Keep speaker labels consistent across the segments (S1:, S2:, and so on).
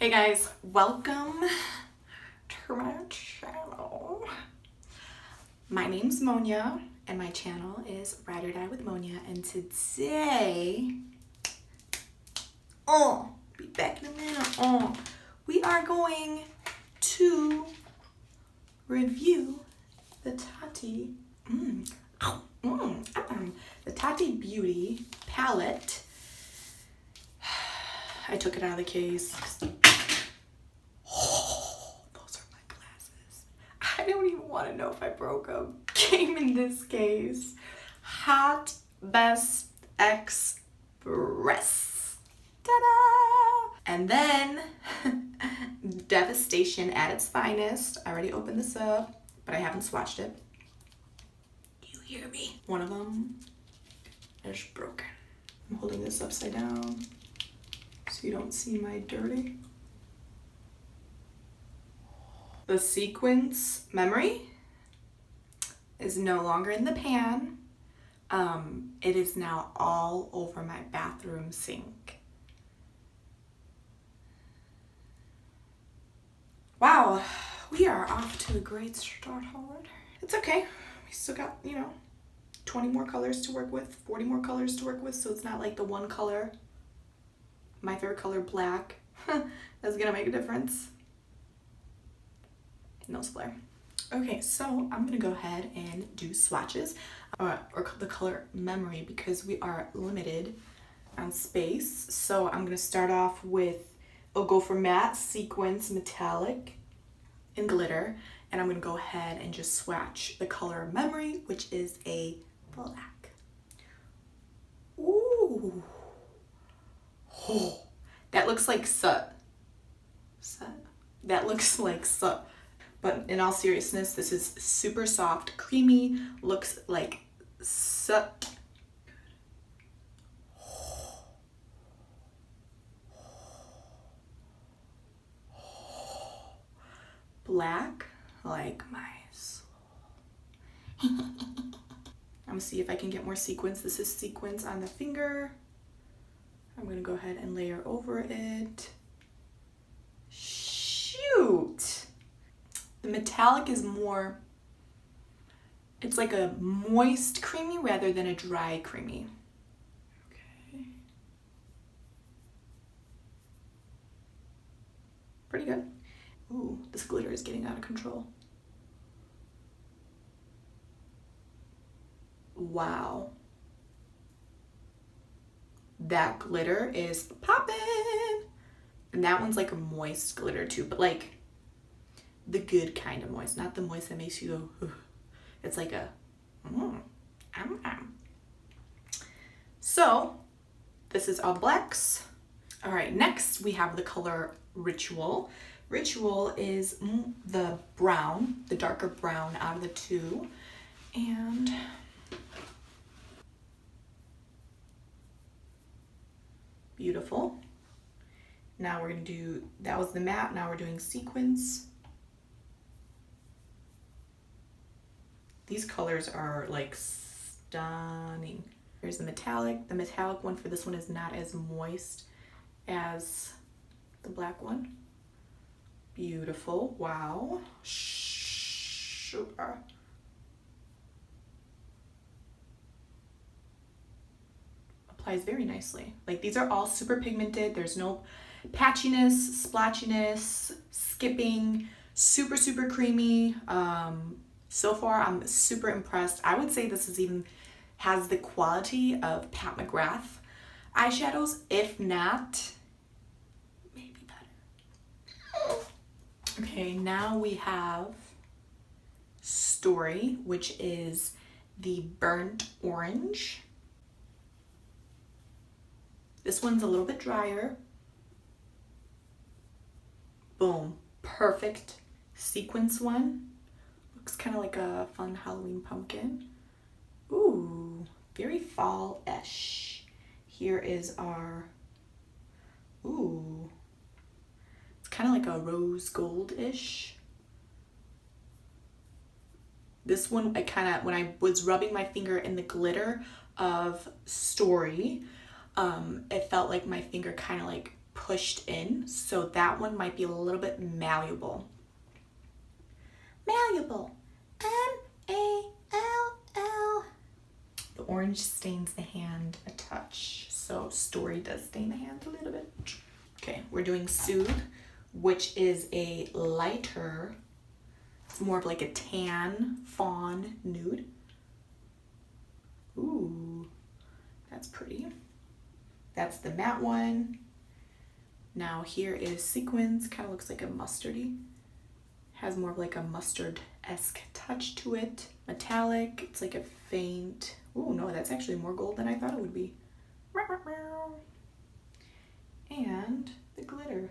S1: Hey guys, welcome to my channel. My name's Monia and my channel is Ride or Die with Monia, and today, be back in a minute, we are going to review the Tati, the Tati Beauty palette. I took it out of the case. Oh, those are my glasses. I don't even want to know if I broke them. Came in this case. Hot Best Express. Ta-da! And then Devastation at its finest. I already opened this up, but I haven't swatched it. You hear me? One of them is broken. I'm holding this upside down so you don't see my dirty. The sequence memory is no longer in the pan. It is now all over my bathroom sink. Wow, we are off to a great start, Howard. It's okay. We still got, 20 more colors to work with, 40 more colors to work with, so it's not like the one color, my favorite color, black, that's gonna make a difference. No splatter. Okay, so I'm gonna go ahead and do swatches, or the color memory, because we are limited on space. So I'm gonna start off with, I'll go for matte, sequence, metallic, and glitter, and I'm gonna go ahead and just swatch the color memory, which is a black. Ooh. Oh, that looks like soot. That looks like soot. But in all seriousness, this is super soft, creamy, looks like soot. Black like my soul. I'm gonna see if I can get more sequins. This is sequins on the finger. I'm gonna go ahead and layer over it. Shoot! The metallic is more, it's like a moist creamy rather than a dry creamy. Okay. Pretty good. Ooh, this glitter is getting out of control. Wow. That glitter is popping. And that one's like a moist glitter too, but like the good kind of moist, not the moist that makes you go, ugh. It's like a, So, this is all blacks. All right, next we have the color Ritual. Ritual is the brown, the darker brown out of the two. And beautiful. Now we're gonna do, that was the matte, now we're doing sequins. These colors are like stunning. Here's the metallic. The metallic one for this one is not as moist as the black one. Beautiful, wow. Super. Applies very nicely. Like, these are all super pigmented. There's no patchiness, splotchiness, skipping, super, super creamy. So far, I'm super impressed. I would say this is even has the quality of Pat McGrath eyeshadows, if not, maybe better. Okay, now we have Story, which is the burnt orange. This one's a little bit drier. Boom, perfect sequence one. Looks kind of like a fun Halloween pumpkin. Ooh, very fall-ish. Here is our, ooh, it's kind of like a rose gold-ish. This one, I kind of, when I was rubbing my finger in the glitter of Story, it felt like my finger kind of like pushed in, so that one might be a little bit malleable. Malleable. M-A-L-L. The orange stains the hand a touch, so Story does stain the hand a little bit. Okay, we're doing Soothe, which is a lighter, it's more of like a tan fawn nude. Ooh, that's pretty. That's the matte one. Now here is Sequins, kind of looks like a mustardy. Has more of like a mustard-esque touch to it. Metallic, it's like a faint, ooh no, that's actually more gold than I thought it would be. And the glitter.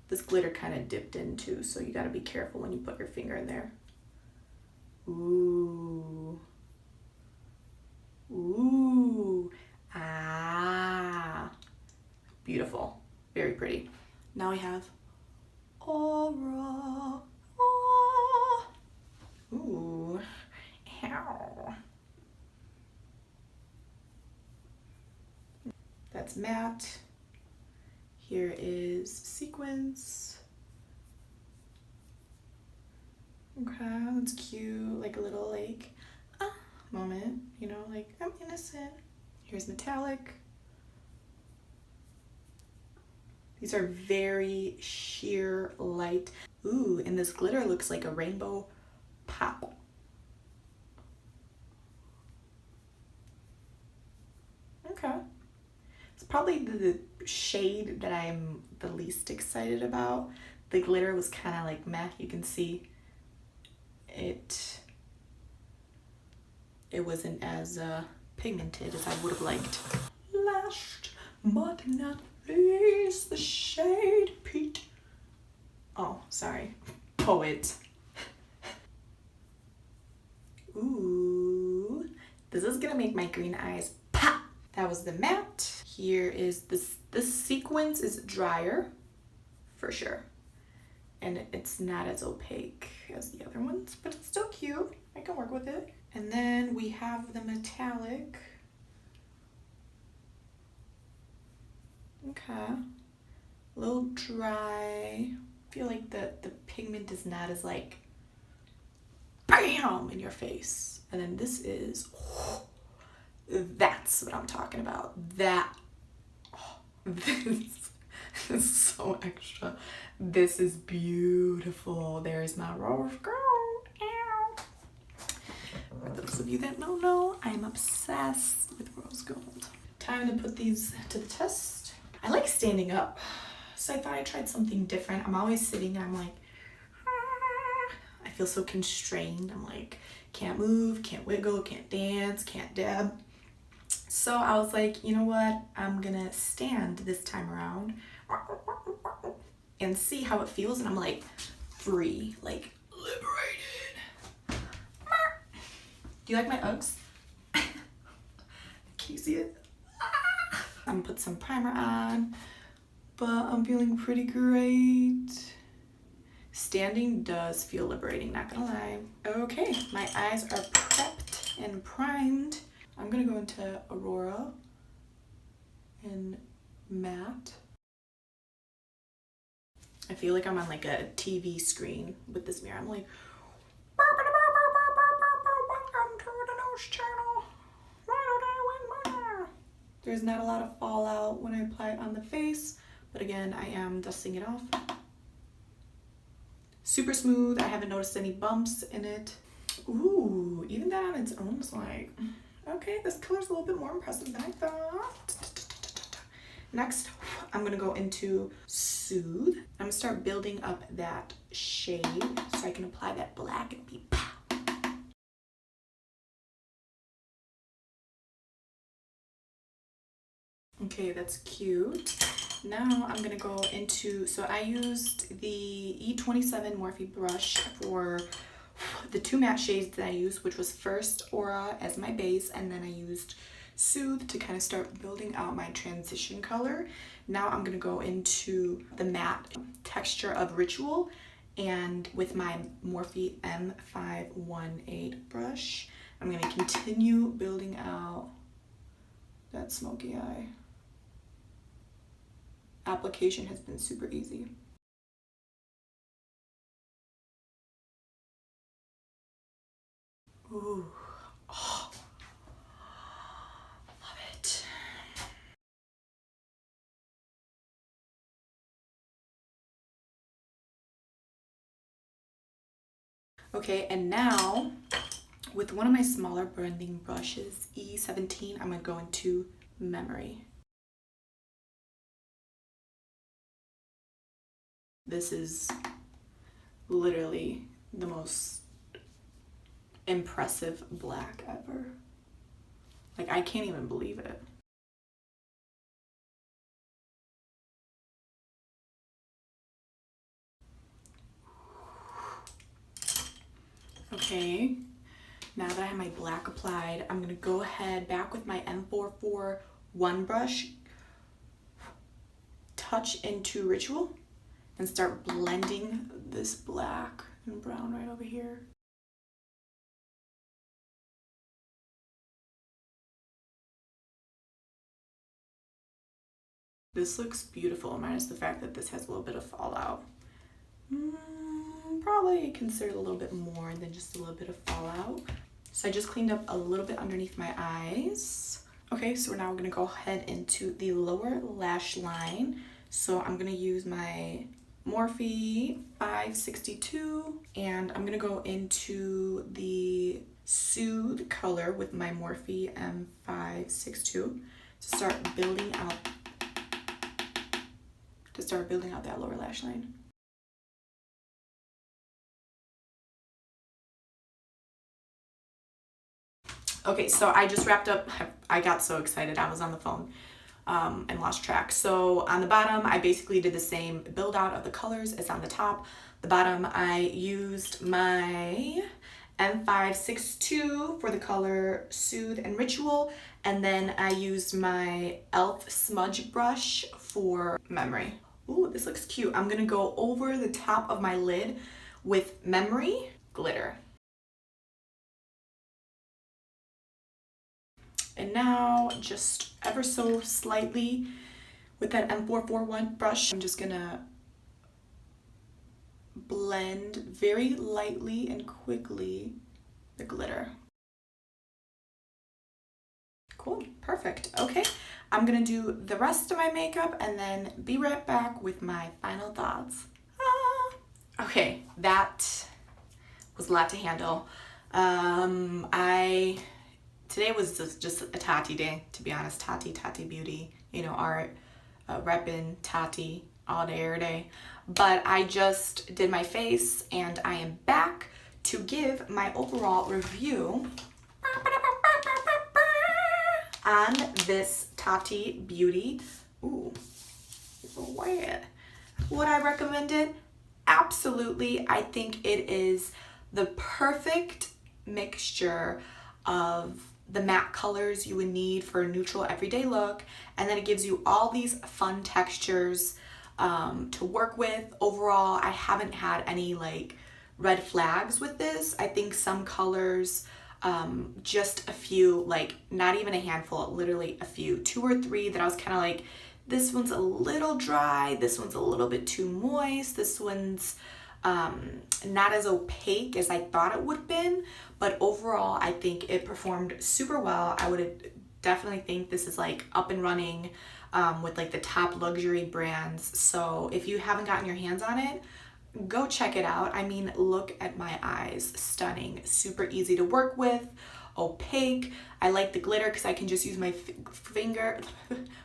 S1: This glitter kind of dipped in too, so you gotta be careful when you put your finger in there. Ooh. Ooh. Ah. Beautiful. Very pretty. Now we have Aura. Oh. Ooh. Ow. That's matte. Here is Sequins. Okay, that's cute. Like a little like moment, you know, like I'm innocent. Here's metallic. These are very sheer light. Ooh, and this glitter looks like a rainbow pop. Okay. It's probably the shade that I'm the least excited about. The glitter was kind of like meh. You can see it wasn't as pigmented as I would have liked. Last but not least, the shade Pete. Oh, sorry. Poet. Ooh, this is gonna make my green eyes pop. That was the matte. Here is this Sequins is drier for sure, and it's not as opaque as the other ones, but it's still cute. I can work with it. And then we have the metallic. Okay, a little dry. I feel like the pigment is not as like BAM in your face. And then this is, that's what I'm talking about. That, this is so extra. This is beautiful. There's my rose gold. Ow. For those of you that don't know, I'm obsessed with rose gold. Time to put these to the test. I like standing up, so I thought I tried something different. I'm always sitting and I'm like, I feel so constrained. I'm like, can't move, can't wiggle, can't dance, can't dab. So I was like, you know what? I'm gonna stand this time around and see how it feels. And I'm like, free, like liberated. Do you like my Uggs? Can you see it? I'm gonna put some primer on, but I'm feeling pretty great. Standing does feel liberating, not gonna lie. Okay, my eyes are prepped and primed. I'm gonna go into Aurora and matte. I feel like I'm on like a TV screen with this mirror. I'm like, welcome to the news channel. There's not a lot of fallout when I apply it on the face, but again, I am dusting it off. Super smooth. I haven't noticed any bumps in it. Ooh, even that on its own is like, okay, this color's a little bit more impressive than I thought. Next, I'm gonna go into Soothe. I'm gonna start building up that shade so I can apply that black and be pow. Okay, that's cute. Now I'm gonna go into, so I used the E27 Morphe brush for the two matte shades that I used, which was first Aura as my base, and then I used Soothe to kind of start building out my transition color. Now I'm gonna go into the matte texture of Ritual, and with my Morphe M518 brush, I'm gonna continue building out that smoky eye. application has been super easy. Ooh. Oh. Love it. Okay, and now with one of my smaller blending brushes, E17, I'm gonna go into Memory. This is literally the most impressive black ever. Like, I can't even believe it. Okay, now that I have my black applied, I'm gonna go ahead back with my M441 brush, touch into Ritual, and start blending this black and brown right over here. This looks beautiful, minus the fact that this has a little bit of fallout. Probably consider a little bit more than just a little bit of fallout. So I just cleaned up a little bit underneath my eyes. Okay, so now we're gonna go ahead into the lower lash line. So I'm gonna use my Morphe 562 and I'm gonna go into the Soothe color with my Morphe M562 to start building out that lower lash line. Okay, so I just wrapped up. I got so excited. I was on the phone and lost track. So on the bottom, I basically did the same build out of the colors as on the top. The bottom, I used my M562 for the color Soothe and Ritual. And then I used my e.l.f. smudge brush for Memory. Ooh, this looks cute. I'm gonna go over the top of my lid with Memory glitter. And now, just ever so slightly with that M441 brush, I'm just gonna blend very lightly and quickly the glitter. Cool, perfect. Okay, I'm gonna do the rest of my makeup and then be right back with my final thoughts. Okay, that was a lot to handle. Today was just a Tati day, to be honest. Tati beauty, art, reppin' Tati all day, every day. But I just did my face and I am back to give my overall review on this Tati beauty. Ooh, what? Would I recommend it? Absolutely. I think it is the perfect mixture of the matte colors you would need for a neutral everyday look, and then it gives you all these fun textures to work with. Overall, I haven't had any like red flags with this. I think some colors, just a few, like not even a handful, literally a few, 2 or 3 that I was kind of like, this one's a little dry, this one's a little bit too moist, this one's not as opaque as I thought it would have been, but overall I think it performed super well. I would definitely think this is like up and running with like the top luxury brands. So if you haven't gotten your hands on it, go check it out. I mean, look at my eyes, stunning, super easy to work with, opaque. I like the glitter because I can just use my finger.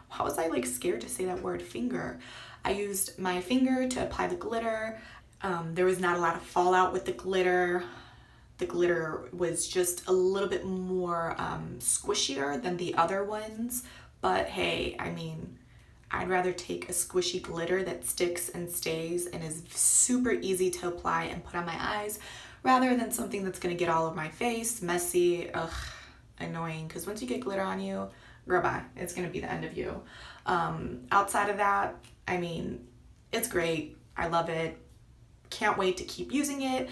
S1: How was I like scared to say that word, finger? I used my finger to apply the glitter. There was not a lot of fallout with the glitter. The glitter was just a little bit more squishier than the other ones. But hey, I mean, I'd rather take a squishy glitter that sticks and stays and is super easy to apply and put on my eyes rather than something that's gonna get all over my face, messy, annoying. Because once you get glitter on you, girl, bye. It's gonna be the end of you. Outside of that, I mean, it's great. I love it. Can't wait to keep using it.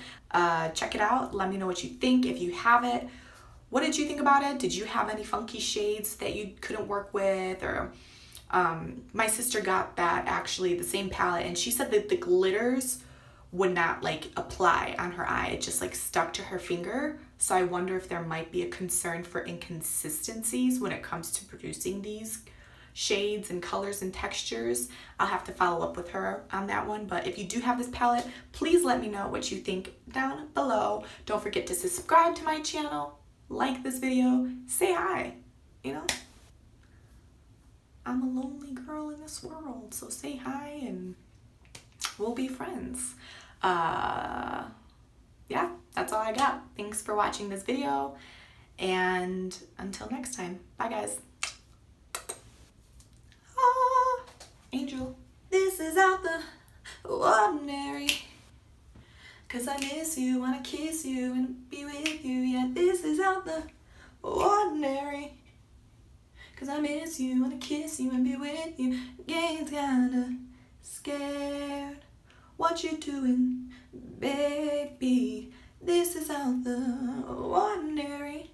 S1: Check it out. Let me know what you think if you have it. What did you think about it? Did you have any funky shades that you couldn't work with, or My sister got that, actually, the same palette, and she said that the glitters would not like apply on her eye. It just like stuck to her finger. So I wonder if there might be a concern for inconsistencies when it comes to producing these shades and colors and textures. I'll have to follow up with her on that one. But if you do have this palette, please let me know what you think down below. Don't forget to subscribe to my channel, like this video, say hi. You know, I'm a lonely girl in this world, so say hi and we'll be friends. Yeah, that's all I got. Thanks for watching this video, and until next time, bye guys. Ah, Angel, this is out the ordinary, 'cause I miss you, wanna kiss you and be with you. Yeah, this is out the ordinary, 'cause I miss you, wanna kiss you and be with you. Game's kinda scared. What you doing, baby? This is out the ordinary.